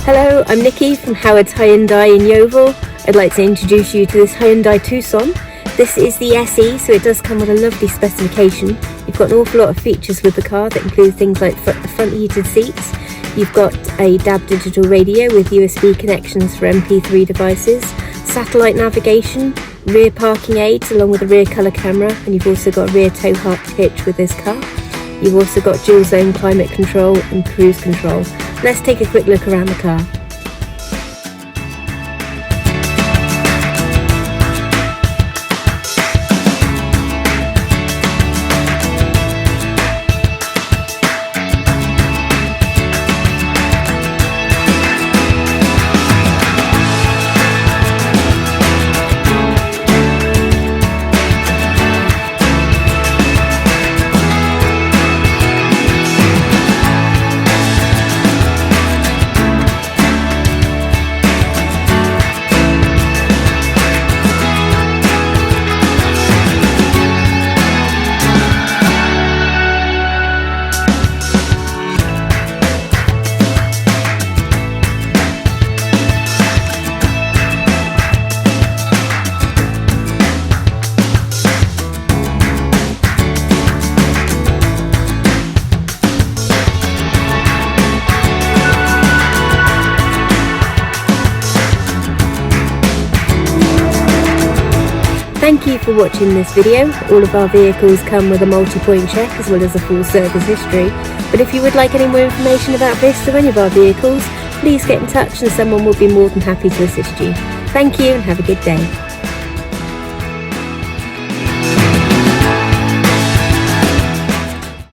Hello, I'm Nikki from Howard's Hyundai in Yeovil. I'd like to introduce you to this Hyundai Tucson. This is the SE, so it does come with a lovely specification. You've got an awful lot of features with the car that include things like front heated seats. You've got a DAB digital radio with USB connections for MP3 devices, satellite navigation, rear parking aids along with a rear colour camera, and you've also got a rear tow hitch with this car. You've also got dual zone climate control and cruise control. Let's take a quick look around the car. Thank you for watching this video. All of our vehicles come with a multi-point check as well as a full service history. But if you would like any more information about this or any of our vehicles, please get in touch and someone will be more than happy to assist you. Thank you and have a good day.